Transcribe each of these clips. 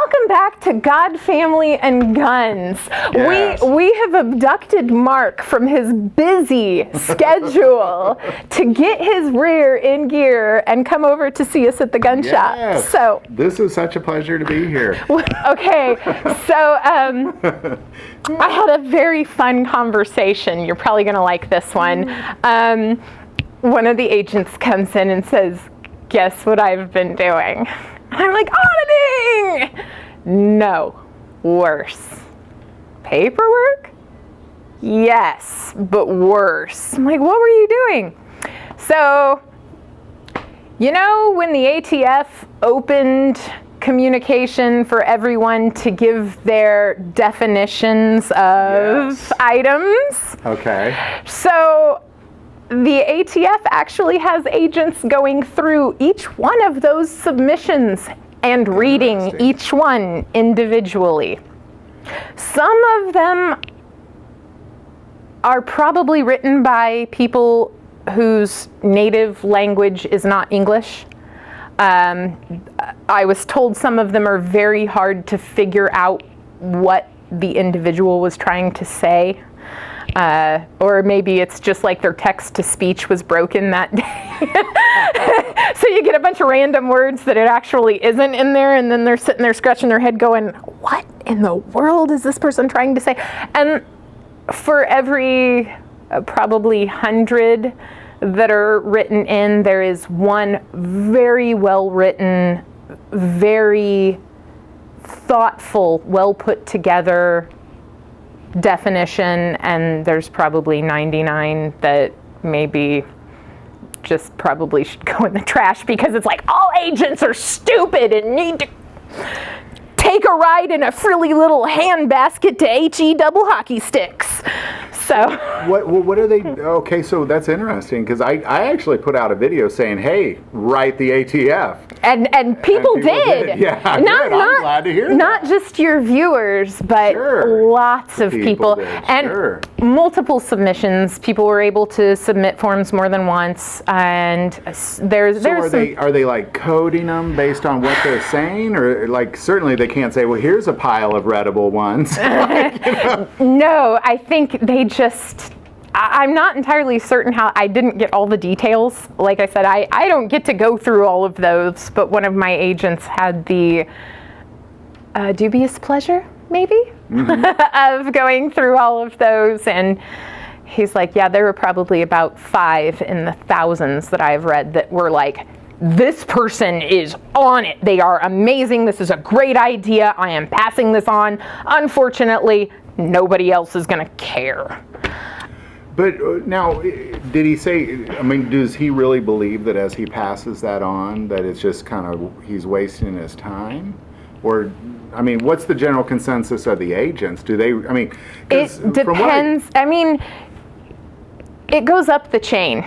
Welcome back to God, Family, and Guns. Yes. We have abducted Mark from his busy schedule to get his rear in gear and come over to see us at the gun shop. Yes. So this is such a pleasure to be here. okay, so I had a very fun conversation. You're probably going to like this one. One of the agents comes in and says, "Guess what I've been doing?" And I'm like, "Auditing!" No, worse. Paperwork? Yes, but worse. I'm like, "What were you doing?" So, you know, when the ATF opened communication for everyone to give their definitions of items. Okay. So the ATF actually has agents going through each one of those submissions and reading each one individually. Some of them are probably written by people whose native language is not English. I was told some of them are very hard to figure out what the individual was trying to say. Or maybe it's just like their text-to-speech was broken that day. So you get a bunch of random words that it actually isn't in there, and then they're sitting there scratching their head going, "What in the world is this person trying to say?" And for every probably 100 that are written in, there is one very well-written, very thoughtful, well-put-together definition, and there's probably 99 that maybe just probably should go in the trash because it's like, all agents are stupid and need to take a ride in a frilly little handbasket to HE double hockey sticks. So What are they? Okay, so that's interesting because I actually put out a video saying, "Hey, write the ATF." And people did. Yeah, I'm glad to hear that. Not just your viewers, but lots of people. Did. And multiple submissions. People were able to submit forms more than once. And there's are they like coding them based on what they're saying? Or like, certainly they can't say, "Well, here's a pile of readable ones." Like, you know? No, I think they just, I'm not entirely certain how, I didn't get all the details. Like I said, I don't get to go through all of those, but one of my agents had the dubious pleasure, maybe, of going through all of those. And he's like, "Yeah, there were probably about 5 in the thousands that I've read that were like, this person is on it. They are amazing. This is a great idea. I am passing this on. Unfortunately, nobody else is going to care." But now, did he say, I mean, does he really believe that as he passes that on, that it's just kind of, he's wasting his time? Or, I mean, what's the general consensus of the agents? Do they, I mean, it depends. I mean, it goes up the chain.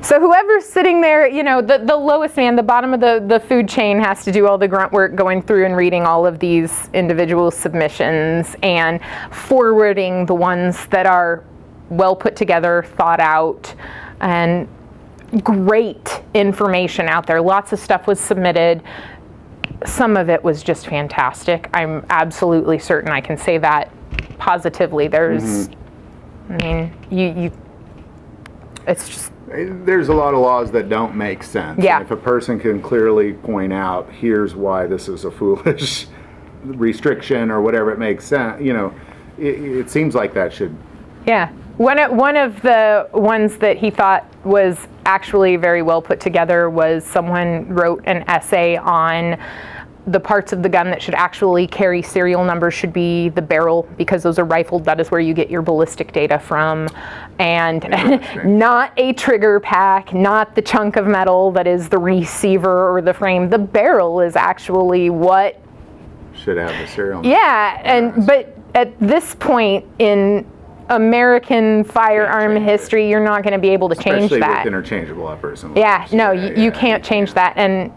So whoever's sitting there, you know, the lowest man, the bottom of the food chain has to do all the grunt work going through and reading all of these individual submissions and forwarding the ones that are well put together, thought out, and great information out there. Lots of stuff was submitted. Some of it was just fantastic. I'm absolutely certain I can say that positively. There's, I mean, you it's just, there's a lot of laws that don't make sense. Yeah. And if a person can clearly point out, here's why this is a foolish restriction or whatever, it makes sense, you know, it seems like that should. yeah. One of the ones that he thought was actually very well put together was someone wrote an essay on the parts of the gun that should actually carry serial numbers should be the barrel, because those are rifled. That is where you get your ballistic data from. And not a trigger pack, not the chunk of metal that is the receiver or the frame. The barrel is actually what Should have the serial number. Yeah, but at this point in American firearm history, you're not going to be able to change Especially that. with interchangeable uppers and Yeah, lowers. no, you can't change that. And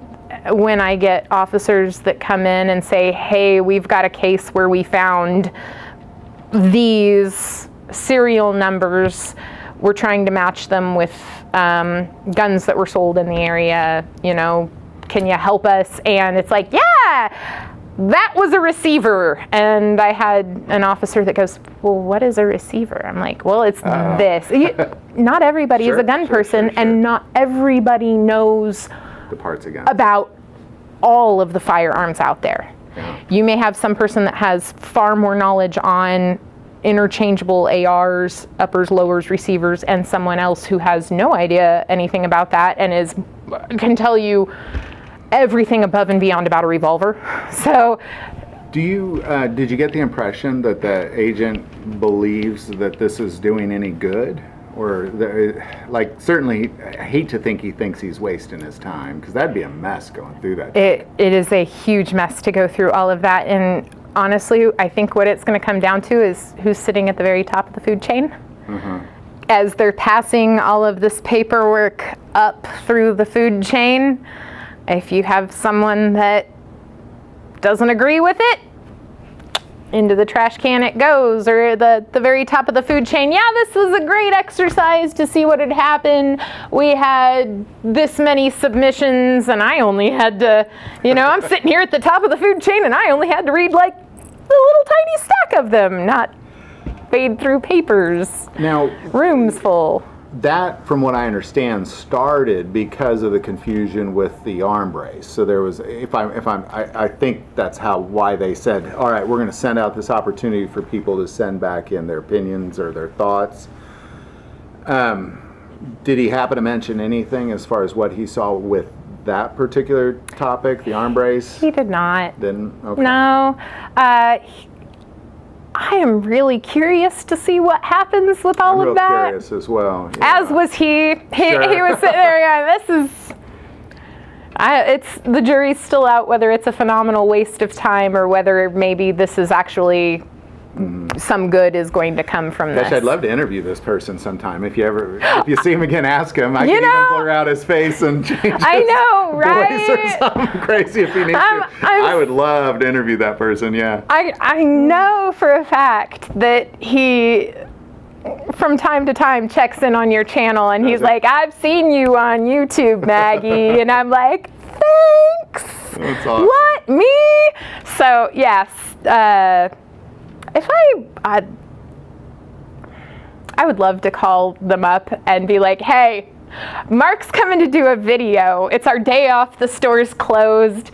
when I get officers that come in and say, "Hey, we've got a case where we found these serial numbers, we're trying to match them with guns that were sold in the area, you know, can you help us?" And it's like, yeah, that was a receiver. And I had an officer that goes, well, what is a receiver? I'm like, well, it's this. Not everybody is a gun person, and not everybody knows the parts of guns about all of the firearms out there. Yeah. You may have some person that has far more knowledge on interchangeable ARs, uppers, lowers, receivers, and someone else who has no idea anything about that and can tell you everything above and beyond about a revolver. So, did you get the impression that the agent believes that this is doing any good? Or, certainly, I hate to think he thinks he's wasting his time, because that'd be a mess going through that. It is a huge mess to go through all of that, and honestly, I think what it's going to come down to is who's sitting at the very top of the food chain. Mm-hmm. As they're passing all of this paperwork up through the food chain, if you have someone that doesn't agree with it, into the trash can it goes, or the very top of the food chain. Yeah, this was a great exercise to see what had happened. We had this many submissions, and I only had to, I'm sitting here at the top of the food chain, and I only had to read like a little tiny stack of them, not fade through papers. Now, rooms full. That, from what I understand, started because of the confusion with the arm brace. So there was, I think that's why they said, all right, we're going to send out this opportunity for people to send back in their opinions or their thoughts. Did he happen to mention anything as far as what he saw with that particular topic, the arm brace? He did not. Didn't? Okay. No. I am really curious to see what happens with all of that. I'm real curious as well. Yeah. As was he. He was sitting there going, the jury's still out whether it's a phenomenal waste of time or whether maybe this is actually some good is going to come from this. I'd love to interview this person sometime. If you see him again, ask him. I can even blur out his face and change his voice or something crazy if he needs to. I would love to interview that person, yeah. I know for a fact that he, from time to time, checks in on your channel, and he's like, I've seen you on YouTube, Maggie. And I'm like, thanks. That's awesome. What, me? So, yes. If I would love to call them up and be like, hey, Mark's coming to do a video. It's our day off. The store's closed.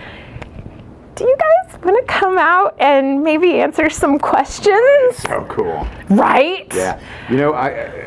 Do you guys want to come out and maybe answer some questions? So cool. Right? Yeah.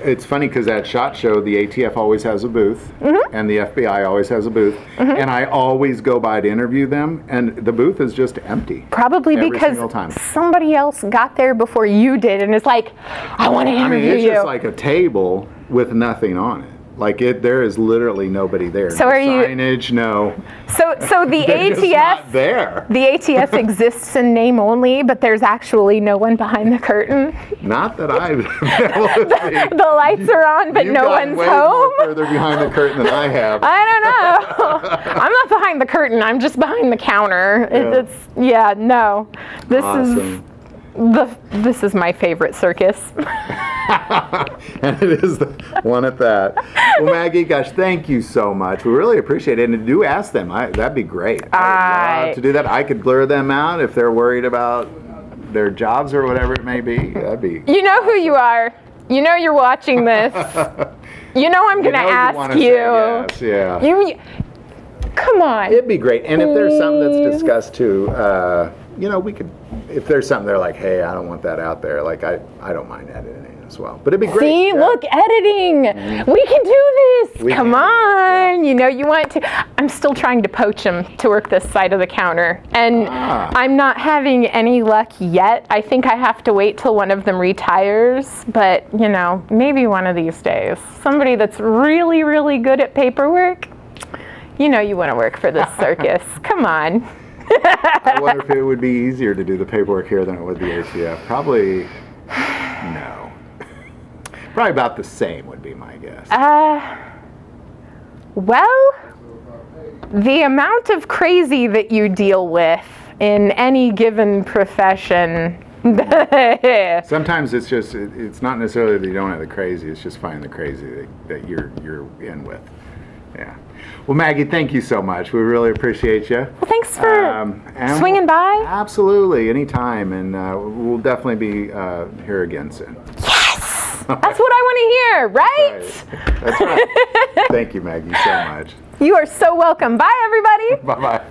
It's funny because at SHOT Show, the ATF always has a booth, and the FBI always has a booth, and I always go by to interview them, and the booth is just empty. Probably because somebody else got there before you did, and it's like, I want to interview you. It's just like a table with nothing on it. There is literally nobody there. So no are you signage? No. So the They're ATF just not there. The ATF exists in name only, but there's actually no one behind the curtain. Not that I've been able to see. The lights are on, but no one's way home. More further behind the curtain than I have. I don't know. I'm not behind the curtain. I'm just behind the counter. Yeah. No. This awesome. This is my favorite circus. And it is the one at that. Well, Maggie, gosh, thank you so much. We really appreciate it. And do ask them. That'd be great. I would love to do that. I could blur them out if they're worried about their jobs or whatever it may be. That'd be. You know who you are. You know you're watching this. You know I'm going to ask you. Yes, yeah. Come on. It'd be great. And if there's something that's discussed too, we could. If there's something they're like, hey, I don't want that out there. I don't mind editing it as well. But it'd be great. See, look, editing. We can do this. Come on. You want to. I'm still trying to poach him to work this side of the counter. And I'm not having any luck yet. I think I have to wait till one of them retires. But, maybe one of these days. Somebody that's really, really good at paperwork. You want to work for this circus. Come on. I wonder if it would be easier to do the paperwork here than it would the ATF. Probably no. Probably about the same would be my guess. Well, the amount of crazy that you deal with in any given profession. Sometimes it's not necessarily that you don't have the crazy, it's just finding the crazy that you're in with. Yeah. Well, Maggie, thank you so much. We really appreciate you. Well, thanks for and swinging by. Absolutely, anytime, and we'll definitely be here again soon. Yes! That's what I want to hear, right? That's right. Thank you, Maggie, so much. You are so welcome. Bye, everybody. Bye-bye.